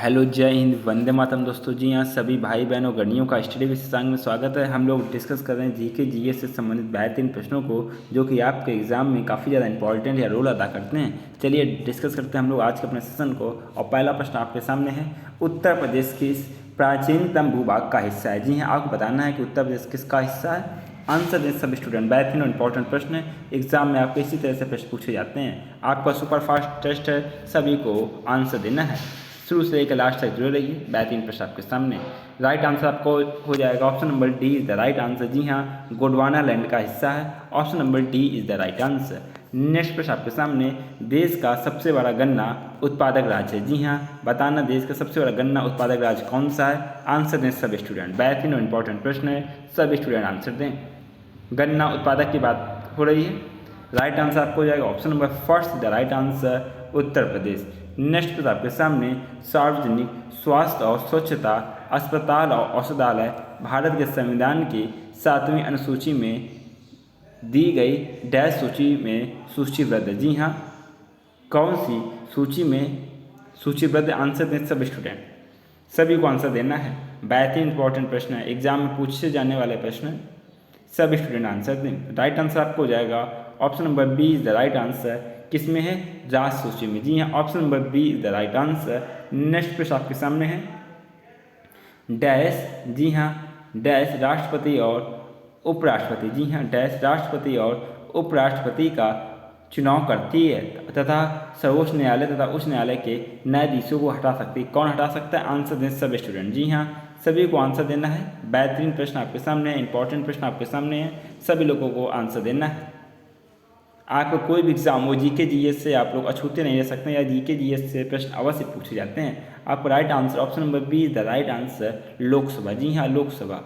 Hello, जय हिंद, वंदे मातरम। दोस्तों जी, यहाँ सभी भाई बहनों गणियों का स्टडी विशेषांक में स्वागत है। हम लोग डिस्कस कर रहे हैं जीके जीएस से संबंधित बेहतरीन प्रश्नों को, जो कि आपके एग्जाम में काफ़ी ज़्यादा इंपॉर्टेंट या रोल अदा करते हैं। चलिए डिस्कस करते हैं हम लोग आज के अपने सेशन को। और पहला प्रश्न आपके सामने है, उत्तर प्रदेश किस प्राचीनतम भूभाग का हिस्सा है? जी हाँ, आपको बताना है कि उत्तर प्रदेश किसका हिस्सा है। आंसर दें सब स्टूडेंट। बेहतरीन और इंपॉर्टेंट प्रश्न है, एग्जाम में आपको इसी तरह से प्रश्न पूछे जाते हैं। आपका सुपर फास्ट टेस्ट है, सभी को आंसर देना है। शुरू से लेकर लास्ट तक जुड़े रहिए। बेहतरीन प्रश्न आपके सामने। राइट आंसर आपको हो जाएगा option number D is the right answer. जी हाँ, गोंडवाना लैंड का हिस्सा है। Option number D is the right answer. Next प्रश्न आपके सामने, देश का सबसे बड़ा गन्ना उत्पादक राज्य है? जी हाँ, बताना देश का सबसे बड़ा गन्ना उत्पादक राज्य कौन सा है। आंसर दें सब स्टूडेंट। बेहतरीन और इंपॉर्टेंट प्रश्न है, सब स्टूडेंट आंसर दें। गन्ना उत्पादक की बात हो रही है। राइट आंसर आपको हो जाएगा option number first the right answer, Uttar Pradesh. Next प्रश्न आपके सामने, सार्वजनिक स्वास्थ्य और स्वच्छता अस्पताल और औषधालय भारत के संविधान की 7वीं अनुसूची में दी गई डैश सूची में सूचीबद्ध है? जी हाँ, कौन सी सूची में सूचीबद्ध? आंसर दें सब स्टूडेंट। सभी को आंसर देना है। बेहतरीन इंपॉर्टेंट प्रश्न है, एग्जाम में पूछे जाने वाले प्रश्न है, सब स्टूडेंट आंसर दें। राइट आंसर आपको हो जाएगा option number B is the right answer. किस में है? राज्य सूची में। जी हाँ, option number B is the right answer. Next प्रश्न आपके सामने है, डैश, जी हाँ, डैश राष्ट्रपति और उपराष्ट्रपति, जी हाँ, डैश राष्ट्रपति और उपराष्ट्रपति का चुनाव करती है तथा सर्वोच्च न्यायालय तथा उच्च न्यायालय के न्यायाधीशों को हटा सकती है? कौन हटा सकता है? आंसर दें सब स्टूडेंट। जी हाँ, सभी को आंसर देना है। बेहतरीन प्रश्न आपके सामने है, इंपॉर्टेंट प्रश्न आपके सामने है, सभी लोगों को आंसर देना है। आपको कोई भी एग्जाम हो, जीके जीएस से आप लोग अछूते नहीं रह सकते हैं, या जीके जीएस से प्रश्न अवश्य पूछे जाते हैं। आपको right answer option number B is the right answer, Lok Sabha. जी हाँ, लोकसभा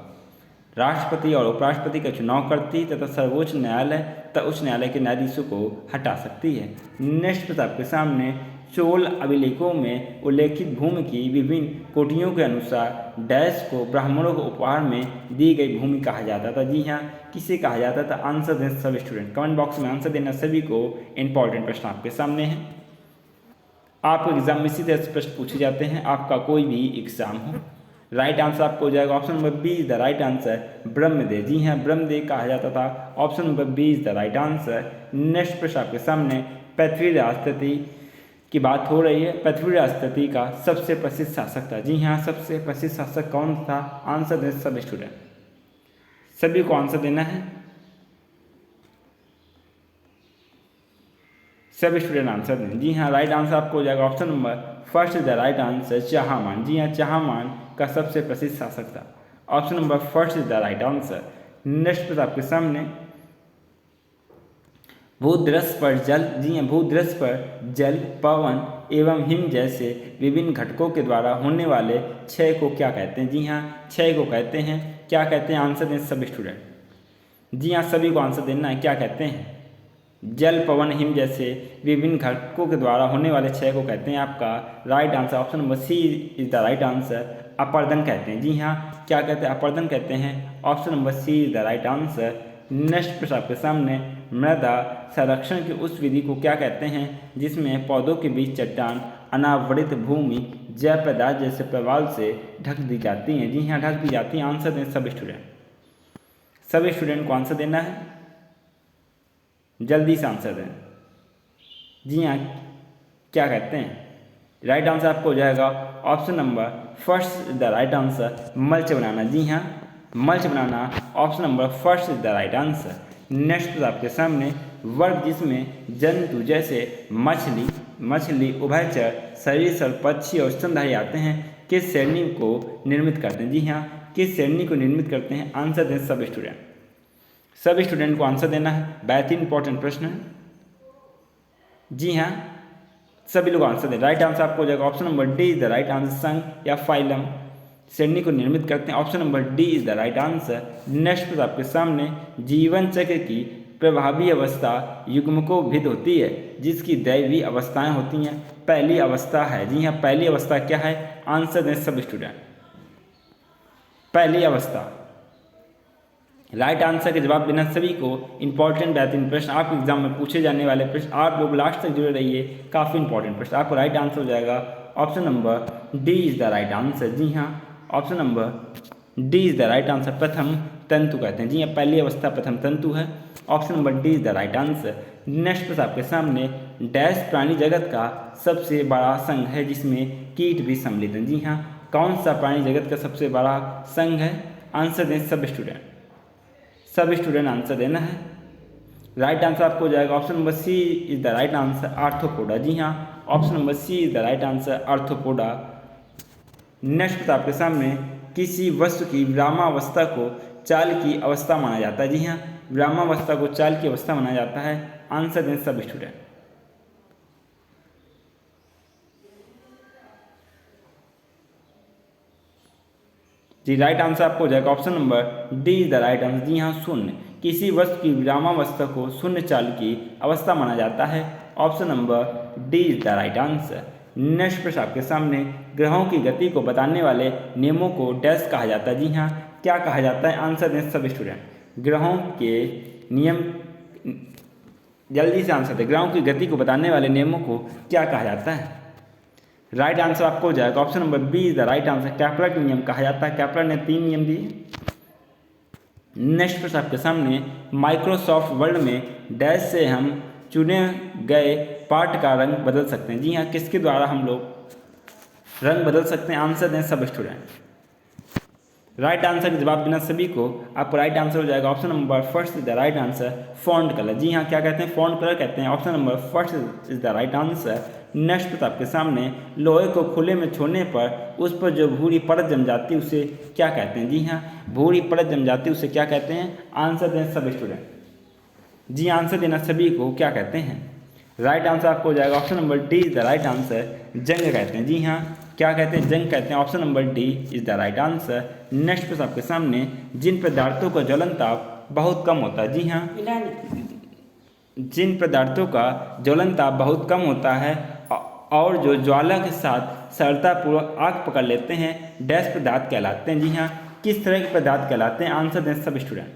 राष्ट्रपति और उपराष्ट्रपति का चुनाव करती तथा सर्वोच्च न्यायालय तथा उच्च न्यायालय के न्यायाधीशों को हटा सकती है। नेक्स्ट प्रश्न आपके सामने, चोल अभिलेखों में उल्लेखित भूमि की विभिन्न कोटियों के अनुसार डैश को ब्राह्मणों को उपहार में दी गई भूमि कहा जाता था? जी हाँ, किसे कहा जाता था? आंसर दें सब स्टूडेंट। कमेंट बॉक्स में आंसर देना, सभी को इंपॉर्टेंट प्रश्न आपके सामने है। आपको एग्जाम में इसी तरह से प्रश्न पूछे जाते हैं, आपका कोई भी एग्जाम हो। राइट आंसर आपको हो जाएगा option number B is the right answer, ब्रह्मदेव। जी हाँ, ब्रह्मदेव कहा जाता था। Option number B is the right answer. Next प्रश्न आपके सामने, पृथ्वीराज तृतीय की बात हो रही है। पृथ्वीराज तृतीय का सबसे प्रसिद्ध शासक था? जी हाँ, सबसे प्रसिद्ध शासक कौन था? आंसर दें सब स्टूडेंट। सभी को आंसर देना है, सब स्टूडेंट आंसर दें। जी हाँ, राइट आंसर आपको हो जाएगा option number first is the right answer, Chahaman. जी हाँ, चाहमान का सबसे प्रसिद्ध शासक था। Option number first is the right answer. Next प्रश्न आपके सामने, भूदृश्य पर जल, जी हाँ, भूदृश्य पर जल, पवन एवं हिम जैसे विभिन्न घटकों के द्वारा होने वाले क्षय को क्या कहते हैं? जी हाँ, क्षय को कहते हैं, क्या कहते हैं? आंसर दें सब स्टूडेंट। जी हाँ, सभी को आंसर देना है, क्या कहते हैं? जल, पवन, हिम जैसे विभिन्न घटकों के द्वारा होने वाले क्षय को कहते हैं। आपका right answer option number C is the right answer, अपर्दन कहते हैं। जी हाँ, क्या कहते हैं? अपर्दन कहते हैं। Option number C is the right answer. Next प्रश्न आपके सामने, मृदा संरक्षण की उस विधि को क्या कहते हैं जिसमें पौधों के बीच चट्टान, अनावृत भूमि, जैव पदार्थ जैसे प्रवाल से ढक दी जाती हैं? जी हाँ, ढक दी जाती हैं। आंसर दें सब स्टूडेंट। सभी स्टूडेंट को आंसर देना है, जल्दी से आंसर दें। जी हाँ, क्या कहते हैं? राइट आंसर आपको हो जाएगा option number first is the right answer, mulch बनाना। जी हाँ, मल्च बनाना, option number first is the right answer. Next आपके सामने, वर्ग जिसमें जंतु जैसे मछली, उभयचर, सरीसृप, पक्षी और स्तनधारी आते हैं, किस श्रेणी को निर्मित करते हैं? जी हाँ, किस श्रेणी को निर्मित करते हैं? आंसर दें सब स्टूडेंट। सभी स्टूडेंट को आंसर देना है, बेहतरीन इंपॉर्टेंट प्रश्न है। जी हाँ, सभी लोग आंसर दें। राइट आंसर आपको हो जाएगा option number D is the right answer, संघ या फाइलम श्रेणी को निर्मित करते हैं। Option number D is the right answer. Next पर आपके सामने, जीवन चक्र की प्रभावी अवस्था युग्मकोभिद होती है जिसकी दैवीय अवस्थाएं होती हैं। पहली अवस्था है, जी हाँ, पहली अवस्था क्या है? आंसर दें सब स्टूडेंट। पहली अवस्था राइट आंसर के जवाब देना सभी को इंपॉर्टेंट बेहतरीन प्रश्न, आपके एग्जाम में पूछे जाने वाले प्रश्न। आप लोग लास्ट तक जुड़े रहिए, काफ़ी इंपॉर्टेंट प्रश्न। आपको राइट आंसर हो जाएगा option number D is the right answer. जी हाँ, option number D is the right answer, प्रथम तंतु कहते हैं। जी हाँ, पहली अवस्था प्रथम तंतु है। Option number D is the right answer. Next प्रश्न आपके सामने, डैश प्राणी जगत का सबसे बड़ा संघ है जिसमें कीट भी सम्मिलित हैं। जी हाँ, कौन सा प्राणी जगत का सबसे बड़ा संघ है? आंसर दें सब स्टूडेंट आंसर देना है। राइट आंसर आपको हो जाएगा option number C is the right answer, Arthropoda. जी हाँ, option number C is the right answer, Arthropoda. Next आपके सामने, किसी वस्तु की विरामावस्था को चाल की अवस्था माना जाता है। जी हाँ, विरामावस्था को चाल की अवस्था माना जाता है। आंसर दें सब स्टूडेंट। जी राइट आंसर आपको हो जाएगा option number D is the right answer. जी हाँ, शून्य। किसी वस्तु की विरामावस्था को शून्य चाल की अवस्था माना जाता है। Option number D is the right answer. Next प्रश्न आपके सामने, ग्रहों की गति को बताने वाले नियमों को डैश कहा जाता है। जी हाँ, क्या कहा जाता है? आंसर दें सब स्टूडेंट। ग्रहों के नियम, जल्दी से आंसर दें, ग्रहों की गति को बताने वाले नियमों को क्या कहा जाता है? राइट आंसर आपको हो जाएगा option number B is the right answer, Kepler नियम कहा जाता है। कैपलर ने 3 नियम दिए। नेक्स्ट प्रश्न आपके सामने, माइक्रोसॉफ्ट वर्ड में डैश से हम चुने गए पार्ट का रंग बदल सकते हैं। जी हाँ, किसके द्वारा हम लोग रंग बदल सकते हैं? आंसर दें सब स्टूडेंट। राइट आंसर का जवाब देना सभी को। आपको राइट आंसर हो जाएगा option number first is the right answer, font colour. जी हाँ, क्या कहते हैं? फॉन्ट कलर कहते हैं। Option number first is the right answer. Next प्रश्न आपके सामने, लोहे को खुले में छोड़ने पर उस पर जो भूरी परत जम जाती है उसे क्या कहते हैं? जी हाँ, भूरी परत जम जाती है उसे क्या कहते हैं? आंसर दें सब स्टूडेंट। जी आंसर देना सभी को, क्या कहते हैं? राइट आंसर आपको हो जाएगा option number D is the right answer, जंग कहते हैं। जी हाँ, क्या कहते हैं? जंग कहते हैं। Option number D is the right answer. Next प्रश्न आपके सामने, जिन पदार्थों का ज्वलन ताप बहुत कम होता है। जी हाँ, जिन पदार्थों का ज्वलन ताप बहुत कम होता है और जो ज्वाला के साथ सरलतापूर्वक आग पकड़ लेते हैं, डैश पदार्थ कहलाते हैं। जी हाँ, किस तरह के पदार्थ कहलाते हैं? आंसर दें सब स्टूडेंट।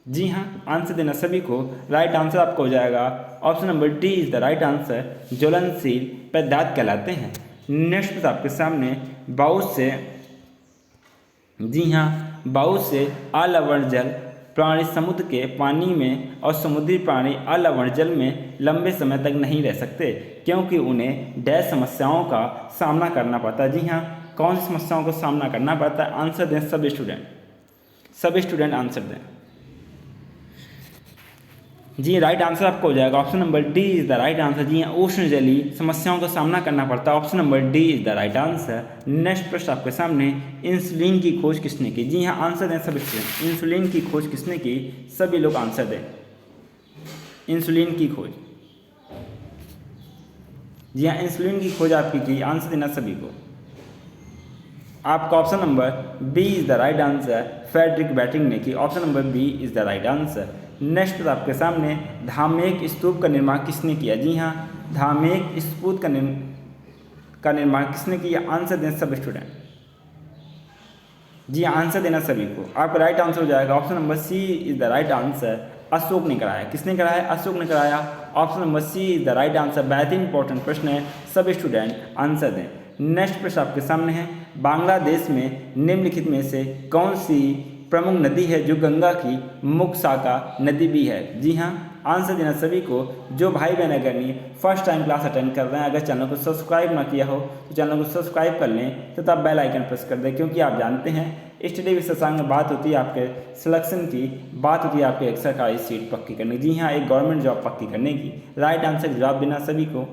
जी हाँ, आंसर देना सभी को। राइट आंसर आपको हो जाएगा option number D is the right answer, ज्वलनशील पदार्थ कहलाते हैं। नेक्स्ट आपके सामने, बहुत से, जी हाँ, बहुत से अलवण जल प्राणी समुद्र के पानी में और समुद्री प्राणी अलवण जल में लंबे समय तक नहीं रह सकते क्योंकि उन्हें डैश समस्याओं का सामना करना पड़ता है। जी हाँ, कौन सी समस्याओं का सामना करना पड़ता है? आंसर दें सब स्टूडेंट आंसर दें। जी राइट आंसर आपको हो जाएगा option number D is the right answer. जी हाँ, उष्ण जलीय समस्याओं का सामना करना पड़ता है। Option number D is the right answer. Next प्रश्न आपके सामने, इंसुलिन की खोज किसने की? जी हाँ, आंसर दें सब स्टूडेंट। इंसुलिन की खोज किसने की? सभी लोग आंसर दें। इंसुलिन की खोज, जी हाँ, इंसुलिन की खोज आपकी की। आंसर देना सभी को। आपका option number B is the right answer, Frederick Banting ने की। Option number B is the right answer. Next आपके सामने, धामेक स्तूप का निर्माण किसने किया? जी हाँ, धामेक स्तूप का निर्माण किसने किया? आंसर दें सब स्टूडेंट। जी आंसर देना सभी को। आपका राइट आंसर हो जाएगा option number C is the right answer, Ashok ने कराया। किसने कराया? अशोक ने कराया। Option number C is the right answer. बहुत ही इंपॉर्टेंट प्रश्न है, सब स्टूडेंट आंसर दें। नेक्स्ट प्रश्न आपके सामने है, बांग्लादेश में निम्नलिखित में से कौन सी प्रमुख नदी है जो गंगा की मुख्य शाखा नदी भी है? जी हाँ, आंसर देना सभी को। जो भाई बहन अगर नहीं फर्स्ट टाइम क्लास अटेंड कर रहे हैं, अगर चैनल को सब्सक्राइब ना किया हो तो चैनल को सब्सक्राइब कर लें तथा बेल आइकन प्रेस कर दें, क्योंकि आप जानते हैं स्टडी विद शशांक में बात होती है आपके सिलेक्शन की, बात होती है आपके एक सरकारी सीट पक्की करने की। जी हाँ, एक गवर्नमेंट जॉब पक्की करने की। राइट आंसर का जवाब देना सभी को।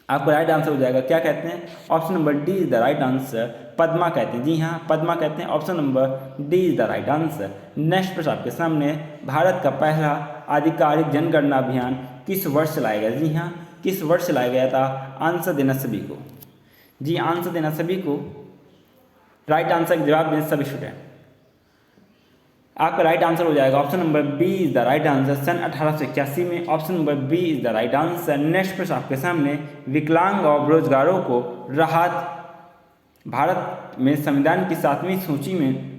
आपको राइट आंसर हो जाएगा, क्या कहते हैं? Option number D is the right answer, Padma कहते हैं। जी हाँ, पद्मा कहते हैं। Option number D is the right answer. Next प्रश्न आपके सामने, भारत का पहला आधिकारिक जनगणना अभियान किस वर्ष चलाया गया? जी हाँ, किस वर्ष चलाया गया था? आंसर देना सभी को। जी आंसर देना सभी को। राइट आंसर का जवाब देना सभी स्टूडेंट। आपका राइट आंसर हो जाएगा option number B is the right answer, सन 1881 में। Option number B is the right answer. Next प्रश्न आपके सामने, विकलांग और बेरोजगारों को राहत भारत में संविधान की 7वीं सूची में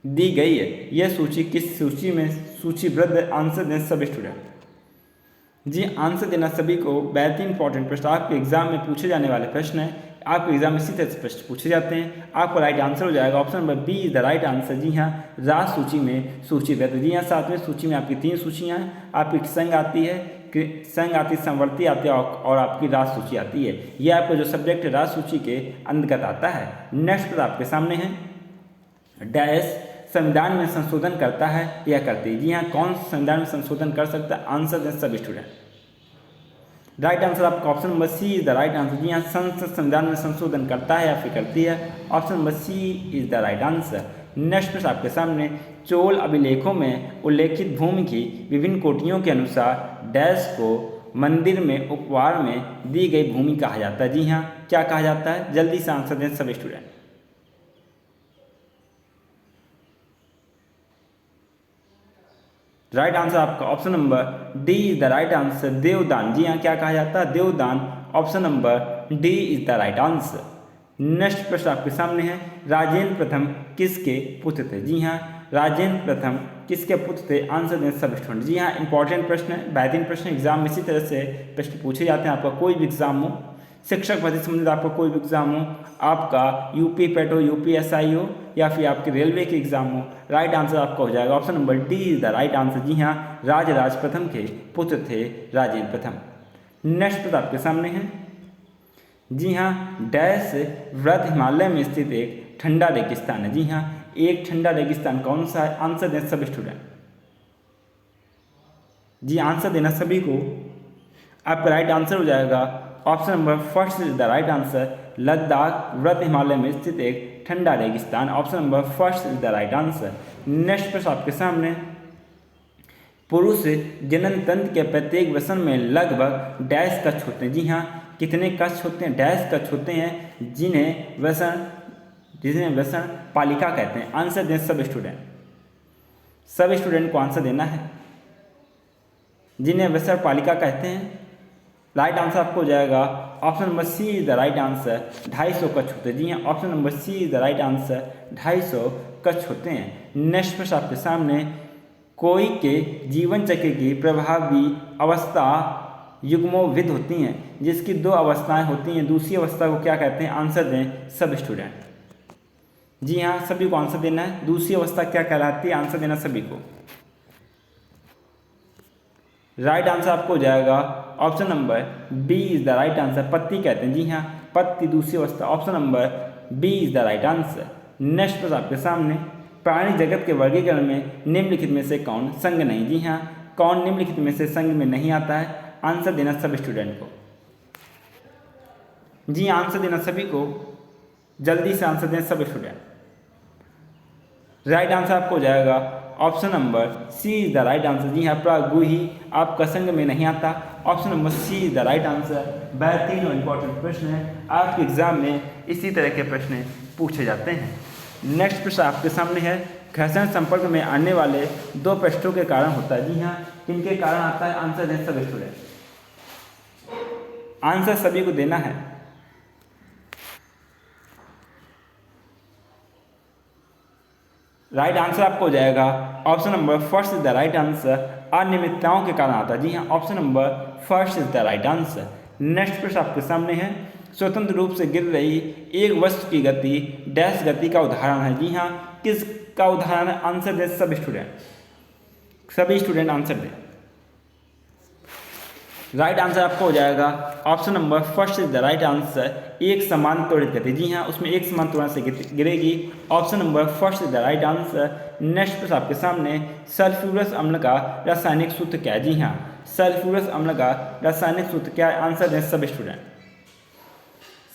दी गई है। यह सूची किस सूची में सूचीबद्ध? आंसर दें सब स्टूडेंट। जी आंसर देना सभी को। बेहतरीन इंपॉर्टेंट प्रश्न आपके एग्जाम में पूछे जाने वाले प्रश्न हैं। आपके एग्जाम में इसी तरह से प्रश्न पूछे जाते हैं। आपका राइट आंसर हो जाएगा option number B is the right answer. जी हाँ, राज सूची में सूचीबद्ध। जी हाँ, 7वें सूची में आपकी 3 सूचियाँ हैं। आपकी संघ आती है, संवर्ती आती है और आपकी राज सूची आती है। यह आपका जो सब्जेक्ट राज सूची के अंतर्गत आता है। नेक्स्ट पर आपके सामने है डैश संविधान में संशोधन करता है या करती है। जी हाँ, कौन संविधान में संशोधन कर सकता है? आंसर दें सब स्टूडेंट। राइट आंसर आपका option number C is the right answer. जी हाँ, संसद संविधान में संशोधन करता है या फिर करती है। Option number C is the right answer. Next प्रश्न आपके सामने चोल अभिलेखों में उल्लेखित भूमि की विभिन्न कोटियों के अनुसार डैश को मंदिर में उपहार में दी गई भूमि कहा जाता है। जी हाँ, क्या कहा जाता है? जल्दी से आंसर दें सब स्टूडेंट। राइट आंसर आपका option number D is the right answer, देवदान। जी हाँ, क्या कहा जाता है? देवदान। Option number D is the right answer. Next प्रश्न आपके सामने है राजेंद्र प्रथम किसके पुत्र थे? जी हाँ, राजेंद्र प्रथम किसके पुत्र थे? आंसर दें सब स्टूडेंट। जी हाँ, इंपॉर्टेंट प्रश्न है, बेहतरीन प्रश्न। एग्जाम में इसी तरह से प्रश्न पूछे जाते हैं। आपका कोई भी एग्जाम हो, शिक्षक भर्ती संबंधित आपका कोई भी एग्जाम हो, आपका यूपी पेट हो, यूपीएसआई हो या फिर आपके रेलवे के एग्जाम हो, राइट आंसर आपका हो जाएगा option number D is the right answer. जी हाँ, राज प्रथम के पुत्र थे राजेंद्र प्रथम। नेक्स्ट प्रश्न आपके सामने है जी हाँ, डैश व्रत हिमालय में स्थित एक ठंडा रेगिस्तान है। जी हाँ, एक ठंडा रेगिस्तान कौन सा है? आंसर दें सब स्टूडेंट। जी आंसर देना सभी को। आपका राइट आंसर हो जाएगा option number first is the right answer, Ladakh व्रत हिमालय में स्थित एक ठंडा रेगिस्तान। Option number first is the right answer. Next प्रश्न आपके सामने पुरुष जनन तंत्र के प्रत्येक वसन में लगभग डैश कक्ष होते हैं। जी हाँ, कितने कक्ष होते हैं? डैश कक्ष होते हैं जिन्हें वसन पालिका कहते हैं। आंसर दें सब स्टूडेंट। सब स्टूडेंट को आंसर देना है। जिन्हें वसन पालिका कहते हैं, राइट आंसर आपको हो जाएगा option number C is the right answer, 250 कक्ष होते हैं। जी हाँ, option number C is the right answer, 250 कक्ष होते हैं। नेक्स्ट प्रश्न आपके सामने कोई के जीवन चक्र की प्रभावी अवस्था युग्मोविद होती हैं, जिसकी 2 अवस्थाएं होती हैं। दूसरी अवस्था को क्या कहते हैं? आंसर दें सब स्टूडेंट। जी हाँ, सभी को आंसर देना है। दूसरी अवस्था क्या कहलाती है? आंसर देना सभी को। राइट आंसर आपको हो जाएगा option number B is the right answer, पत्ती कहते हैं। जी हाँ, पत्ती दूसरी अवस्था। Option number B is the right answer. Next प्रश्न आपके सामने प्राणी जगत के वर्गीकरण में निम्नलिखित में से कौन संघ नहीं? जी हाँ, कौन निम्नलिखित में से संघ में नहीं आता है? आंसर देना सब स्टूडेंट को। जी आंसर देना सभी को। जल्दी से आंसर दें सब स्टूडेंट। राइट आंसर आपको हो जाएगा option number C is the right answer. जी हाँ, प्रागुही आपका संघ में नहीं आता। Option number C is the right answer. बेहतरीन और इंपॉर्टेंट प्रश्न है। आपके एग्जाम में इसी तरह के प्रश्न पूछे जाते हैं। नेक्स्ट प्रश्न आपके सामने है घर्षण संपर्क में आने वाले 2 पृष्ठों के कारण होता है। जी हाँ, किनके कारण आता है? आंसर दें सब स्टूडेंट। आंसर सभी को देना है। राइट आंसर आपको हो जाएगा option number first is the right answer, अनियमितताओं के कारण आता है। जी हाँ, option number first is the right answer. Next प्रश्न आपके सामने है स्वतंत्र रूप से गिर रही एक वस्तु की गति डैश गति का उदाहरण है। जी हाँ, किस का उदाहरण है? आंसर दें सब स्टूडेंट। सभी स्टूडेंट आंसर दें। राइट आंसर आपको हो जाएगा option number first is the right answer, एक समान त्वरित गति। जी हाँ, उसमें एक समान त्वरण से गिरेगी। Option number first is the right answer. Next प्रश्न आपके सामने सल्फ्यूरस अम्ल का रासायनिक सूत्र क्या है? जी हाँ, सल्फ्यूरस अम्ल का रासायनिक सूत्र क्या है? आंसर दें सब स्टूडेंट।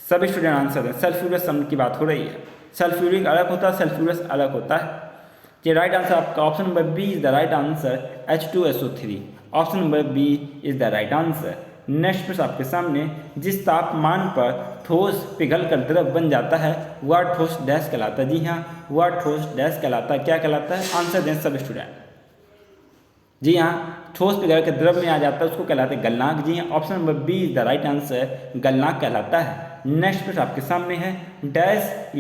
सभी स्टूडेंट आंसर दें। सल्फ्यूरस अम्ल की बात हो रही है। सल्फ्यूरिक अलग होता है, सल्फ्यूरस अलग होता है। ये राइट आंसर आपका option number B is the right answer, H2SO3। Option number B is the right answer. Next प्रश्न आपके सामने जिस तापमान पर ठोस पिघल कर द्रव बन जाता है वह ठोस डैश कहलाता है। जी हाँ, वह ठोस डैश कहलाता है। क्या कहलाता है? आंसर दें सब स्टूडेंट। जी हाँ, ठोस पिघल कर द्रव में आ जाता है उसको कहलाते हैं गलनांक। जी हाँ, option number B is the right answer, गलनांक कहलाता है। नेक्स्ट प्रश्न आपके सामने है डैश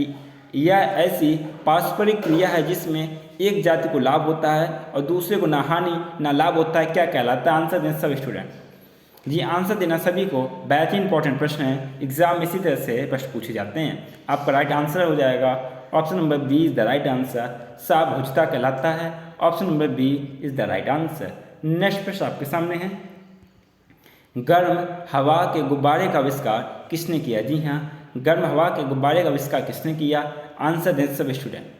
यह ऐसी पारस्परिक क्रिया है जिसमें एक जाति को लाभ होता है और दूसरे को ना हानि ना लाभ होता है। क्या कहलाता है? आंसर दें सब स्टूडेंट। जी आंसर देना सभी को। बेहतरीन इंपॉर्टेंट प्रश्न है, एग्जाम में इसी तरह से प्रश्न पूछे जाते हैं। आपका राइट आंसर हो जाएगा option number B is the right answer, सा भुजता कहलाता है। Option number B is the right answer. Next प्रश्न आपके सामने है, गर्म हवा के गुब्बारे का आविष्कार किसने किया? जी हाँ, गर्म हवा के गुब्बारे का आविष्कार किसने किया? आंसर दें सब स्टूडेंट।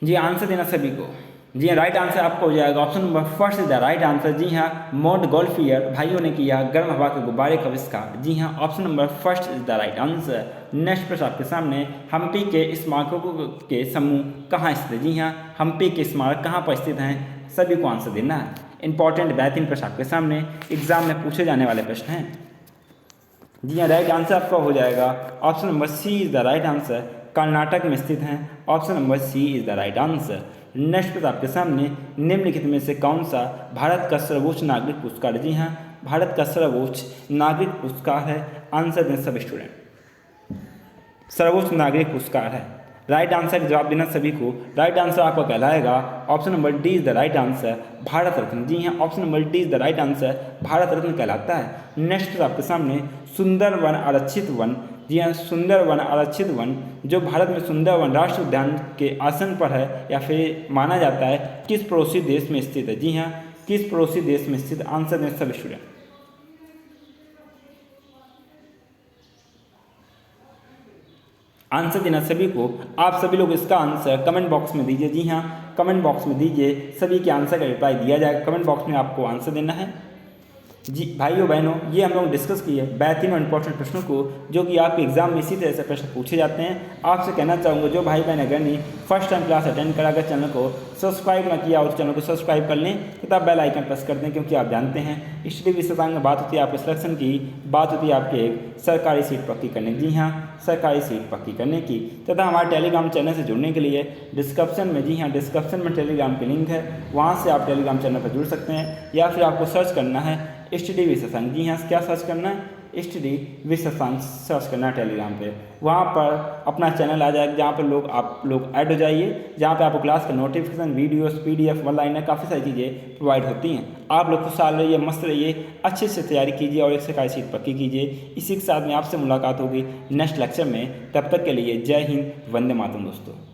जी आंसर देना सभी को। जी हाँ, राइट आंसर आपका हो जाएगा option number first is the right answer. जी हाँ, मोंटगोल्फियर भाइयों ने किया गर्म हवा के गुब्बारे का आविष्कार। जी हाँ, option number first is the right answer. Next प्रश्न आपके सामने, हम्पी के स्मारकों के समूह कहाँ स्थित है? जी हाँ, हम्पी के स्मारक कहाँ पर स्थित हैं? सभी को आंसर देना है। इंपॉर्टेंट बेहतरीन प्रश्न आपके सामने एग्जाम में पूछे जाने वाले प्रश्न हैं। जी हाँ, राइट आंसर आपका हो जाएगा option number C is the right answer, Karnataka में स्थित हैं। Option number C is the right answer. Next प्रश्न आपके सामने, निम्नलिखित में से कौन सा भारत का सर्वोच्च नागरिक पुरस्कार? जी हाँ, भारत का सर्वोच्च नागरिक पुरस्कार है। आंसर दें सब स्टूडेंट। सर्वोच्च नागरिक पुरस्कार है। राइट आंसर का जवाब देना सभी को। राइट आंसर आपका कहलाएगा option number D is the right answer, Bharat Ratna. जी हाँ, option number D is the right answer, Bharat Ratna कहलाता है। नेक्स्ट आपके सामने, सुंदर वन आरक्षित वन। जी हाँ, सुंदर वन आरक्षित वन जो भारत में सुंदर वन राष्ट्रीय उद्यान के आसन पर है या फिर माना जाता है, किस पड़ोसी देश में स्थित है? जी हाँ, किस पड़ोसी देश में स्थित? आंसर दें सब स्टूडेंट। आंसर देना सभी को। आप सभी लोग इसका आंसर कमेंट बॉक्स में दीजिए। जी हाँ, कमेंट बॉक्स में दीजिए, सभी के आंसर का रिप्लाई दिया जाएगा। कमेंट बॉक्स में आपको आंसर देना है। जी भाइयों बहनों, ये हम लोग डिस्कस किए बेहतरीन और इंपॉर्टेंट प्रश्नों को जो कि आपके एग्जाम में इसी तरह से प्रश्न पूछे जाते हैं। आपसे कहना चाहूँगा, जो भाई बहन अगर नहीं फर्स्ट टाइम क्लास अटेंड करा, अगर चैनल को सब्सक्राइब ना किया हो तो चैनल को सब्सक्राइब कर लें तथा बेल आइकन प्रेस कर दें, क्योंकि आप जानते हैं स्टडी विशेषज्ञ में बात होती है आपके सिलेक्शन की, बात होती है आपके एक सरकारी सीट पक्की करने की। जी हाँ, सरकारी सीट पक्की करने की। तथा हमारे टेलीग्राम चैनल से जुड़ने के लिए डिस्क्रिप्शन में, जी हाँ डिस्क्रिप्शन में टेलीग्राम की लिंक है, वहाँ से आप टेलीग्राम चैनल पर जुड़ सकते हैं। या फिर आपको सर्च करना है स्टडी विशेषज्ञ। जी हाँ, क्या सर्च करना है? स्टडी विशेषज्ञ सर्च करना है टेलीग्राम पे। वहाँ पर अपना चैनल आ जाएगा, जहाँ पर आप लोग ऐड हो जाइए, जहाँ पे आपको क्लास का नोटिफिकेशन, वीडियोस, पीडीएफ, ऑनलाइन काफ़ी सारी चीज़ें प्रोवाइड होती हैं। आप लोग खुशहाल रहिए, मस्त रहिए, अच्छे से तैयारी कीजिए और एक सरकारी सीट पक्की कीजिए। इसी के साथ में आपसे मुलाकात होगी नेक्स्ट लेक्चर में। तब तक के लिए जय हिंद, वंदे मातरम दोस्तों।